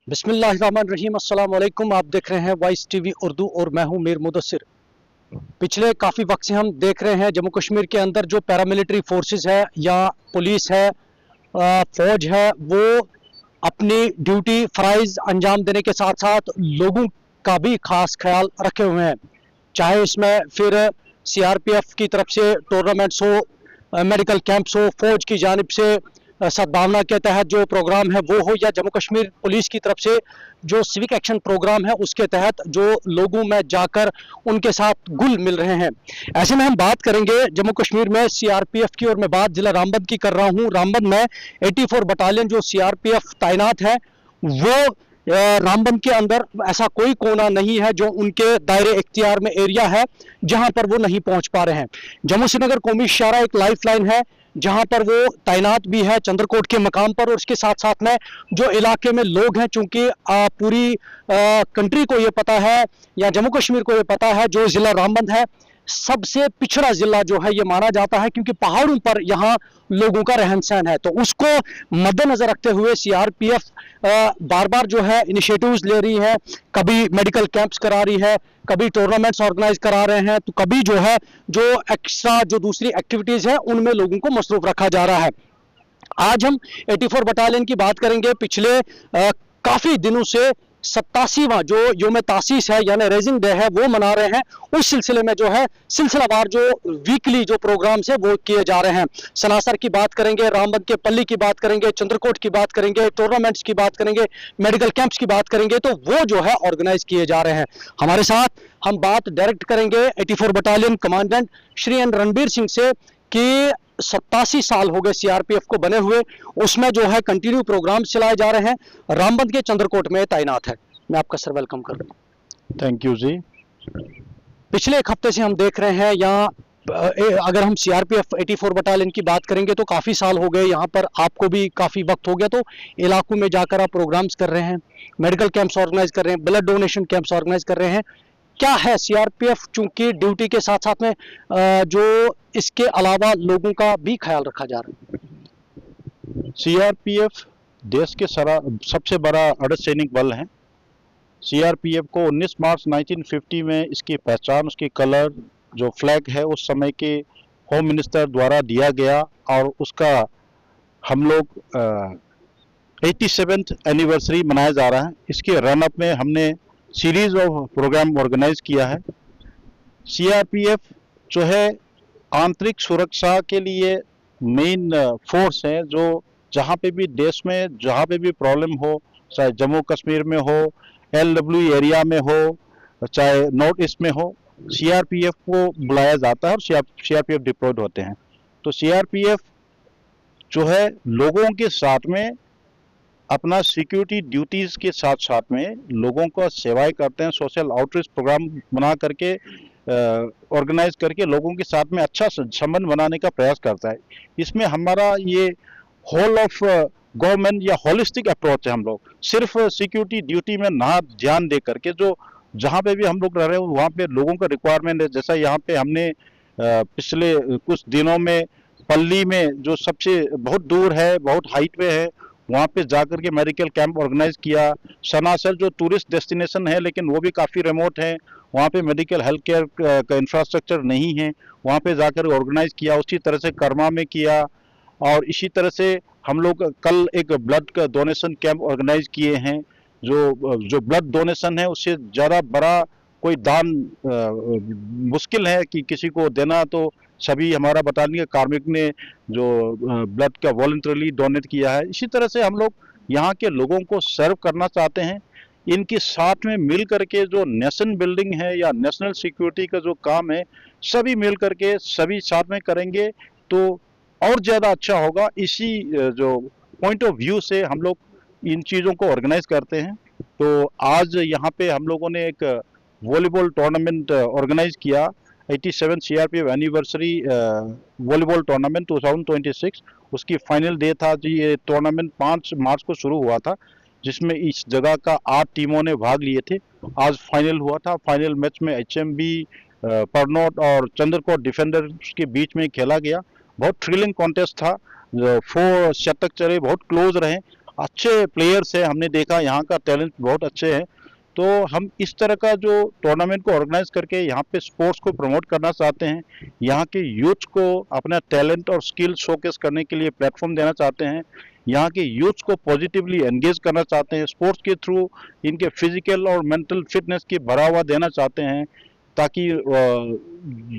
बिस्मिल्लाहिर्रहमानिर्रहीम। अस्सलाम वालेकुम। आप देख रहे हैं वॉइस टीवी उर्दू और मैं हूं मीर मुदस्सिर। पिछले काफ़ी वक्त से हम देख रहे हैं जम्मू कश्मीर के अंदर जो पैरामिलिट्री फोर्सेस है या पुलिस है, फौज है, वो अपनी ड्यूटी फ़राइज़ अंजाम देने के साथ साथ लोगों का भी खास ख्याल रखे हुए हैं। चाहे इसमें फिर सीआरपीएफ की तरफ से टूर्नामेंट्स हो, मेडिकल कैंप्स हो, फौज की जानिब से सद्भावना के तहत जो प्रोग्राम है वो हो, या जम्मू कश्मीर पुलिस की तरफ से जो सिविक एक्शन प्रोग्राम है उसके तहत जो लोगों में जाकर उनके साथ गुल मिल रहे हैं। ऐसे में हम बात करेंगे जम्मू कश्मीर में सीआरपीएफ की, और मैं बात जिला रामबन की कर रहा हूं। रामबन में 84 बटालियन जो सीआरपीएफ तैनात है, वो रामबन के अंदर ऐसा कोई कोना नहीं है जो उनके दायरे इख्तियार में एरिया है जहां पर वो नहीं पहुंच पा रहे हैं। जम्मू श्रीनगर कौमी शाहरा एक लाइफ लाइन है जहां पर वो तैनात भी है चंद्रकोट के मकाम पर, और उसके साथ साथ में जो इलाके में लोग हैं, चूंकि पूरी कंट्री को ये पता है या जम्मू कश्मीर को ये पता है, जो जिला रामबन है सबसे पिछड़ा जिला जो है ये माना जाता है, क्योंकि पहाड़ों पर यहाँ लोगों का रहन सहन है। तो उसको मद्देनजर रखते हुए सीआरपीएफ बार बार जो है इनिशिएटिव्स ले रही है। कभी मेडिकल कैंप्स करा रही है, कभी टूर्नामेंट्स ऑर्गेनाइज करा रहे हैं, तो कभी जो है जो एक्स्ट्रा जो दूसरी एक्टिविटीज है उनमें लोगों को मसरूफ रखा जा रहा है। आज हम 84 बटालियन की बात करेंगे। पिछले काफी दिनों से 87वां जो योम तासीस है यानी रेजिंग डे है वो मना रहे हैं। उस सिलसिले में जो है सिलसिलावार जो वीकली जो प्रोग्राम्स है वो किए जा रहे हैं। सनासर की बात करेंगे, रामबन के पल्ली की बात करेंगे, चंद्रकोट की बात करेंगे, टूर्नामेंट्स की बात करेंगे, मेडिकल कैंप्स की बात करेंगे, तो वो जो है ऑर्गेनाइज किए जा रहे हैं। हमारे साथ हम बात डायरेक्ट करेंगे 84 battalion commandant Shri N Ranbir Singh से कि 87 साल हो गए सीआरपीएफ को बने हुए, उसमें जो है कंटिन्यू प्रोग्राम चलाए जा रहे हैं। रामबन के चंद्रकोट में तैनात है। मैं आपका सर वेलकम कर रहा हूँ। थैंक यू जी। पिछले एक हफ्ते से हम देख रहे हैं यहाँ, अगर हम सीआरपीएफ 84 बटालियन की बात करेंगे तो काफ़ी साल हो गए, यहाँ पर आपको भी काफ़ी वक्त हो गया, तो इलाकों में जाकर आप प्रोग्राम्स कर रहे हैं, मेडिकल कैंप्स ऑर्गेनाइज कर रहे हैं, ब्लड डोनेशन कैंप्स ऑर्गेनाइज कर रहे हैं। क्या है सीआरपीएफ, चूंकि ड्यूटी के साथ साथ में जो इसके अलावा लोगों का भी ख्याल रखा जा रहा है। सीआरपीएफ देश के सबसे बड़ा अर्धसैनिक बल है। सीआरपीएफ को 19 मार्च 1950 में इसकी पहचान, उसकी कलर जो फ्लैग है उस समय के होम मिनिस्टर द्वारा दिया गया, और उसका हम लोग 87th एनिवर्सरी मनाया जा रहा है। इसके रन अप में हमने सीरीज ऑफ प्रोग्राम ऑर्गेनाइज किया है। सीआरपीएफ जो है आंतरिक सुरक्षा के लिए मेन फोर्स है, जो जहाँ पे भी देश में जहाँ पे भी प्रॉब्लम हो, चाहे जम्मू कश्मीर में हो, एलडब्ल्यू एरिया में हो, चाहे नॉर्थ ईस्ट में हो, सीआरपीएफ को बुलाया जाता है और सीआरपीएफ डिप्लॉयड होते हैं। तो सीआरपीएफ जो है लोगों के साथ में अपना सिक्योरिटी ड्यूटीज के साथ साथ में लोगों को सेवाएं करते हैं। सोशल आउटरीच प्रोग्राम बना करके ऑर्गेनाइज करके लोगों के साथ में अच्छा संबंध बनाने का प्रयास करता है। इसमें हमारा ये होल ऑफ गवर्नमेंट या होलिस्टिक अप्रोच है। हम लोग सिर्फ सिक्योरिटी ड्यूटी में ना ध्यान दे करके जो जहाँ पे भी हम लोग रह रहे हैं वहाँ पे लोगों का रिक्वायरमेंट है। जैसा यहाँ पे हमने पिछले कुछ दिनों में पल्ली में जो सबसे बहुत दूर है, बहुत हाइट पे है, वहाँ पे जाकर के मेडिकल कैंप ऑर्गेनाइज किया। सनासर जो टूरिस्ट डेस्टिनेशन है लेकिन वो भी काफ़ी रिमोट है, वहाँ पे मेडिकल हेल्थ केयर का इंफ्रास्ट्रक्चर नहीं है, वहाँ पे जाकर ऑर्गेनाइज किया। उसी तरह से कर्मा में किया, और इसी तरह से हम लोग कल एक ब्लड का डोनेशन कैंप ऑर्गेनाइज किए हैं। जो ब्लड डोनेशन है उससे ज़्यादा बड़ा कोई दान मुश्किल है कि किसी को देना, तो सभी हमारा बटालियन के कार्मिक ने जो ब्लड का वॉलंटरली डोनेट किया है। इसी तरह से हम लोग यहाँ के लोगों को सर्व करना चाहते हैं। इनके साथ में मिल करके जो नेशन बिल्डिंग है या नेशनल सिक्योरिटी का जो काम है, सभी मिल करके सभी साथ में करेंगे तो और ज़्यादा अच्छा होगा। इसी जो पॉइंट ऑफ व्यू से हम लोग इन चीज़ों को ऑर्गेनाइज करते हैं। तो आज यहाँ पे हम लोगों ने एक वॉलीबॉल टूर्नामेंट ऑर्गेनाइज किया, 87 सीआरपीएफ एनिवर्सरी वॉलीबॉल टूर्नामेंट 2026। उसकी फाइनल डे था जी। ये टूर्नामेंट 5 मार्च को शुरू हुआ था, जिसमें इस जगह का 8 टीमों ने भाग लिए थे। आज फाइनल हुआ था। फाइनल मैच में एचएमबी परनोट और चंद्रकोट डिफेंडर्स के बीच में खेला गया। बहुत थ्रिलिंग कॉन्टेस्ट था, 4 शतक चले, बहुत क्लोज रहे। अच्छे प्लेयर्स हैं, हमने देखा यहाँ का टैलेंट बहुत अच्छे हैं। तो हम इस तरह का जो टूर्नामेंट को ऑर्गेनाइज करके यहाँ पे स्पोर्ट्स को प्रमोट करना चाहते हैं, यहाँ के यूथ को अपना टैलेंट और स्किल शोकेस करने के लिए प्लेटफॉर्म देना चाहते हैं, यहाँ के यूथ को पॉजिटिवली एंगेज करना चाहते हैं, स्पोर्ट्स के थ्रू इनके फिजिकल और मेंटल फिटनेस की बढ़ावा देना चाहते हैं, ताकि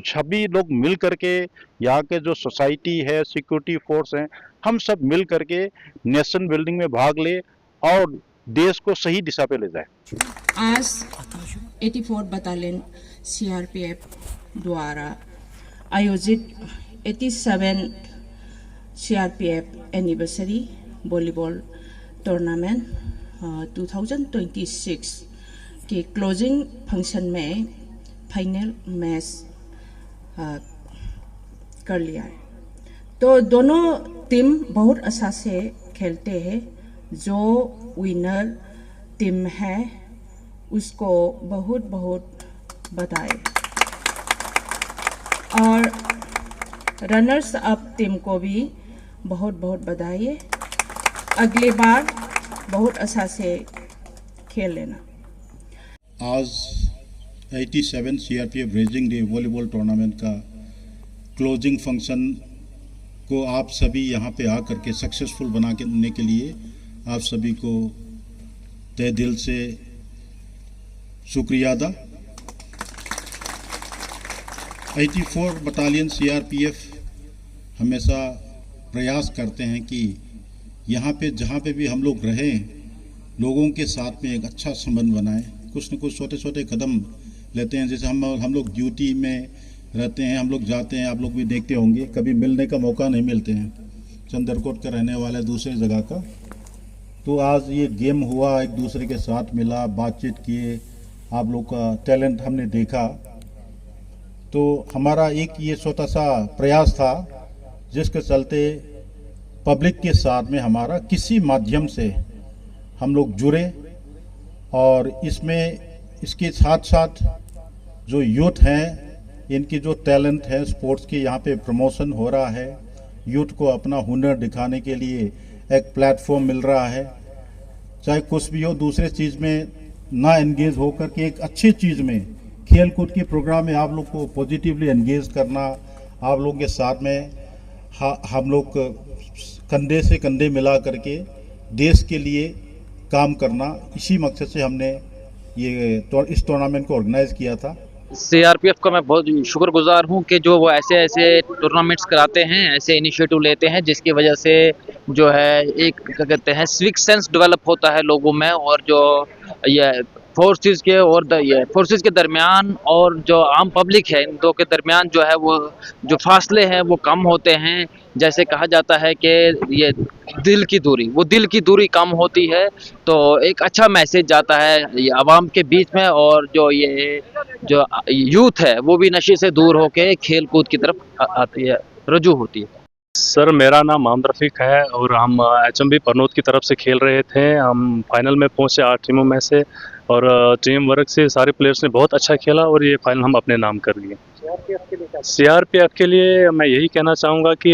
सभी लोग मिल करके यहाँ के जो सोसाइटी है, सिक्योरिटी फोर्स हैं, हम सब मिल करके नेशन बिल्डिंग में भाग ले और देश को सही दिशा पे ले जाए। आज 84 बटालियन सीआरपीएफ द्वारा आयोजित 87 सीआरपीएफ एनिवर्सरी वॉलीबॉल टूर्नामेंट 2026 के क्लोजिंग फंक्शन में फाइनल मैच कर लिया है। तो दोनों टीम बहुत अच्छा से खेलते हैं। जो विनर टीम है उसको बहुत बहुत बधाई, और रनर्स अप टीम को भी बहुत बहुत बधाई है। अगली बार बहुत अच्छा से खेल लेना। आज 87 CRPF raising day volleyball tournament का क्लोजिंग फंक्शन को आप सभी यहाँ पे आकर के सक्सेसफुल बनाने के लिए आप सभी को तहे दिल से शुक्रिया अदा। 84 बटालियन सीआरपीएफ हमेशा प्रयास करते हैं कि यहाँ पे जहाँ पे भी हम लोग रहें, लोगों के साथ में एक अच्छा संबंध बनाएं, कुछ न कुछ छोटे छोटे कदम लेते हैं। जैसे हम लोग ड्यूटी में रहते हैं, हम लोग जाते हैं, आप लोग भी देखते होंगे, कभी मिलने का मौका नहीं मिलते हैं, चंदरकोट का रहने वाला दूसरे जगह का। तो आज ये गेम हुआ, एक दूसरे के साथ मिला, बातचीत किए, आप लोग का टैलेंट हमने देखा। तो हमारा एक ये छोटा सा प्रयास था जिसके चलते पब्लिक के साथ में हमारा किसी माध्यम से हम लोग जुड़े, और इसके साथ साथ जो यूथ हैं, इनकी जो टैलेंट है स्पोर्ट्स की, यहाँ पे प्रमोशन हो रहा है, यूथ को अपना हुनर दिखाने के लिए एक प्लेटफॉर्म मिल रहा है। चाहे कुछ भी हो, दूसरे चीज़ में ना एंगेज होकर के एक अच्छी चीज़ में, खेल कूद के प्रोग्राम में आप लोग को पॉजिटिवली एंगेज करना, आप लोगों के साथ में हम लोग कंधे से कंधे मिला करके देश के लिए काम करना, इसी मकसद से हमने इस टूर्नामेंट को ऑर्गेनाइज किया था। सीआरपीएफ का मैं बहुत शुक्रगुजार हूं कि जो वो ऐसे ऐसे टूर्नामेंट्स कराते हैं, ऐसे इनिशिएटिव लेते हैं, जिसकी वजह से जो है एक क्या कहते हैं सिविक सेंस डेवलप होता है लोगों में, और जो ये फोर्सेस के दरमियान और जो आम पब्लिक है, इन दो के दरमियान जो है वो जो फासले हैं वो कम होते हैं। जैसे कहा जाता है कि ये दिल की दूरी कम होती है, तो एक अच्छा मैसेज जाता है ये आवाम के बीच में, और जो यूथ है वो भी नशे से दूर होके खेल कूद की तरफ आती है, रुजू होती है। सर, मेरा नाम मोहम्मद रफ़ीक है और हम एचएमबी परनोद की तरफ से खेल रहे थे। हम फाइनल में पहुंचे 8 टीमों में से, और टीम वर्क से सारे प्लेयर्स ने बहुत अच्छा खेला और ये फाइनल हम अपने नाम कर लिए। सीआरपीएफ के लिए मैं यही कहना चाहूँगा कि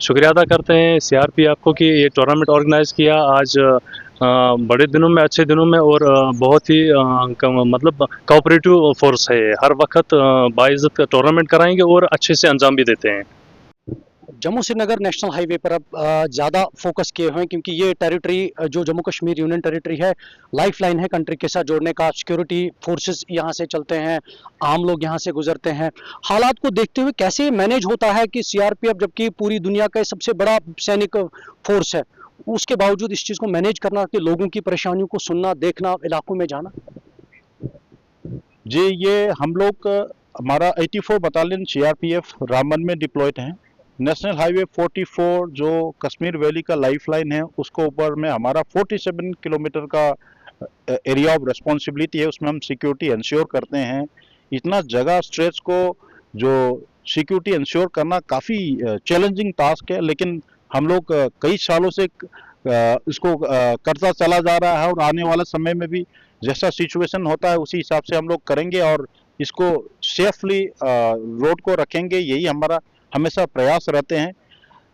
शुक्रिया अदा करते हैं सीआरपीएफ को कि ये टूर्नामेंट ऑर्गेनाइज़ किया आज बड़े दिनों में, अच्छे दिनों में, और बहुत ही मतलब कोऑपरेटिव फोर्स है। हर वक्त बाइज्जत टूर्नामेंट कराएंगे और अच्छे से अंजाम भी देते हैं। जम्मू श्रीनगर नेशनल हाईवे पर अब ज़्यादा फोकस किए हुए हैं, क्योंकि ये टेरिटरी जो जम्मू कश्मीर यूनियन टेरिटरी है, लाइफलाइन है कंट्री के साथ जोड़ने का। सिक्योरिटी फोर्सेस यहाँ से चलते हैं, आम लोग यहाँ से गुजरते हैं। हालात को देखते हुए कैसे मैनेज होता है कि सीआरपीएफ जबकि पूरी दुनिया का सबसे बड़ा सैनिक फोर्स है, उसके बावजूद इस चीज़ को मैनेज करना, कि लोगों की परेशानियों को सुनना, देखना, इलाकों में जाना? जी, ये हम लोग हमारा 84 बटालियन सीआरपीएफ रामबन में डिप्लॉयड हैं। नेशनल हाईवे 44 जो कश्मीर वैली का लाइफलाइन है, उसको ऊपर में हमारा 47 किलोमीटर का एरिया ऑफ रिस्पॉन्सिबिलिटी है, उसमें हम सिक्योरिटी इंश्योर करते हैं। इतना जगह स्ट्रेच को जो सिक्योरिटी इंश्योर करना काफ़ी चैलेंजिंग टास्क है, लेकिन हम लोग कई सालों से इसको करता चला जा रहा है, और आने वाला समय में भी जैसा सिचुएशन होता है उसी हिसाब से हम लोग करेंगे और इसको सेफली रोड को रखेंगे। यही हमारा हमेशा प्रयास रहते हैं।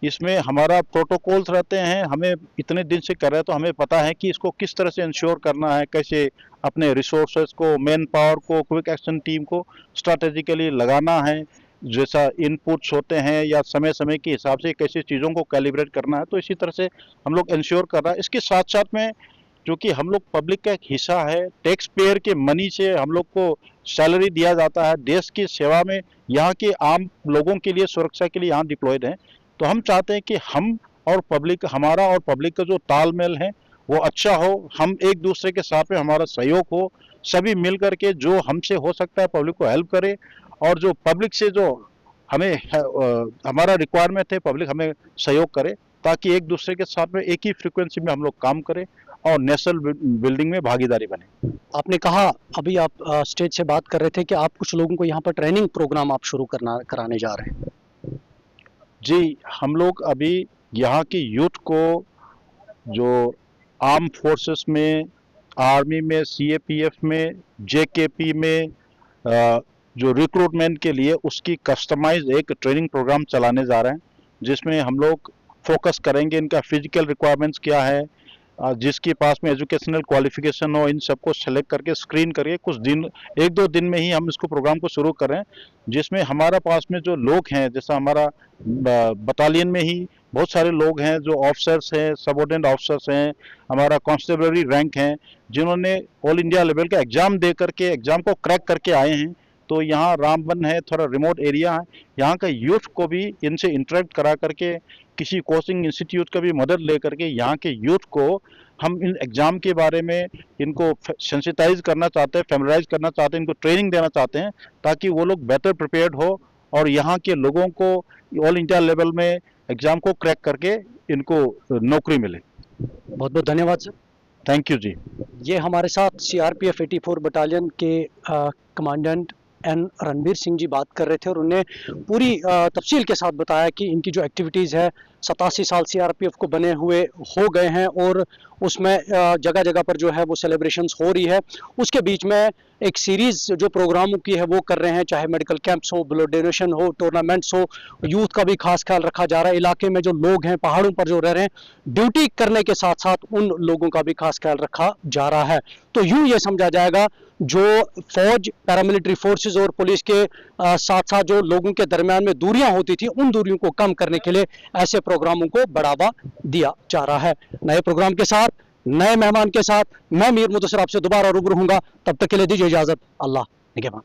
इसमें हमारा प्रोटोकॉल्स रहते हैं, हमें इतने दिन से कर रहे हैं तो हमें पता है कि इसको किस तरह से इंश्योर करना है, कैसे अपने रिसोर्सेज को, मैन पावर को, क्विक एक्शन टीम को स्ट्रैटेजिकली लगाना है, जैसा इनपुट्स होते हैं या समय समय के हिसाब से कैसे चीज़ों को कैलिब्रेट करना है, तो इसी तरह से हम लोग इंश्योर कर रहा है। इसके साथ साथ में जो कि हम लोग पब्लिक का एक हिस्सा है, टैक्स पेयर के मनी से हम लोग को सैलरी दिया जाता है, देश की सेवा में यहाँ के आम लोगों के लिए सुरक्षा के लिए यहाँ डिप्लॉयड हैं। तो हम चाहते हैं कि हम और पब्लिक, हमारा और पब्लिक का जो तालमेल है वो अच्छा हो, हम एक दूसरे के साथ में हमारा सहयोग हो, सभी मिल करके जो हमसे हो सकता है पब्लिक को हेल्प करे, और जो पब्लिक से जो हमें हमारा रिक्वायरमेंट है पब्लिक हमें सहयोग करे, ताकि एक दूसरे के साथ में एक ही फ्रीक्वेंसी में हम लोग काम करें और नेशनल बिल्डिंग में भागीदारी बने। आपने कहा, अभी आप स्टेज से बात कर रहे थे कि आप कुछ लोगों को यहाँ पर ट्रेनिंग प्रोग्राम आप शुरू कराने जा रहे हैं। जी, हम लोग अभी यहाँ की यूथ को जो आर्म फोर्सेस में, आर्मी में, सीएपीएफ में, जेकेपी में जो रिक्रूटमेंट के लिए उसकी कस्टमाइज एक ट्रेनिंग प्रोग्राम चलाने जा रहे हैं, जिसमें हम लोग फोकस करेंगे इनका फिजिकल रिक्वायरमेंट्स क्या है, जिसके पास में एजुकेशनल क्वालिफिकेशन हो, इन सबको सेलेक्ट करके स्क्रीन करके कुछ दिन, 1-2 दिन में ही हम इसको प्रोग्राम को शुरू कर रहे हैं, जिसमें हमारा पास में जो लोग हैं, जैसा हमारा बटालियन में ही बहुत सारे लोग हैं जो ऑफिसर्स हैं, सबऑर्डिनेट ऑफिसर्स हैं, हमारा कांस्टेबलरी रैंक हैं, जिन्होंने ऑल इंडिया लेवल का एग्जाम दे करके एग्जाम को क्रैक करके आए हैं। तो यहाँ रामबन है, थोड़ा रिमोट एरिया है, यहाँ का यूथ को भी इनसे इंटरेक्ट करा करके, किसी कोचिंग इंस्टीट्यूट का भी मदद ले करके यहाँ के यूथ को हम इन एग्जाम के बारे में इनको सेंसिटाइज करना चाहते हैं, फैमिलाइज करना चाहते हैं, इनको ट्रेनिंग देना चाहते हैं, ताकि वो लोग बेटर प्रिपेयर्ड हो और यहाँ के लोगों को ऑल इंडिया लेवल में एग्जाम को क्रैक करके इनको नौकरी मिले। बहुत बहुत धन्यवाद सर। थैंक यू जी। ये हमारे साथ सीआरपीएफ 84 बटालियन के कमांडेंट एन रणबीर सिंह जी बात कर रहे थे, और उन्हें पूरी तफसील के साथ बताया कि इनकी जो एक्टिविटीज़ है, 87 साल सीआरपीएफ को बने हुए हो गए हैं और उसमें जगह जगह पर जो है वो सेलिब्रेशंस हो रही है। उसके बीच में एक सीरीज़ जो प्रोग्रामों की है वो कर रहे हैं, चाहे मेडिकल कैंप्स हो, ब्लड डोनेशन हो, टूर्नामेंट्स हो, यूथ का भी खास ख्याल रखा जा रहा है। इलाके में जो लोग हैं, पहाड़ों पर जो रह रहे हैं, ड्यूटी करने के साथ साथ उन लोगों का भी खास ख्याल रखा जा रहा है। तो यूँ ये समझा जाएगा, जो फौज, पैरामिलिट्री फोर्सेस और पुलिस के साथ साथ जो लोगों के दरमियान में दूरियां होती थी, उन दूरियों को कम करने के लिए ऐसे प्रोग्रामों को बढ़ावा दिया जा रहा है। नए प्रोग्राम के साथ, नए मेहमान के साथ मैं मीर मुदस्सिर आपसे दोबारा रूबरू होऊंगा। तब तक के लिए दीजिए इजाजत। अल्लाह निगहबान।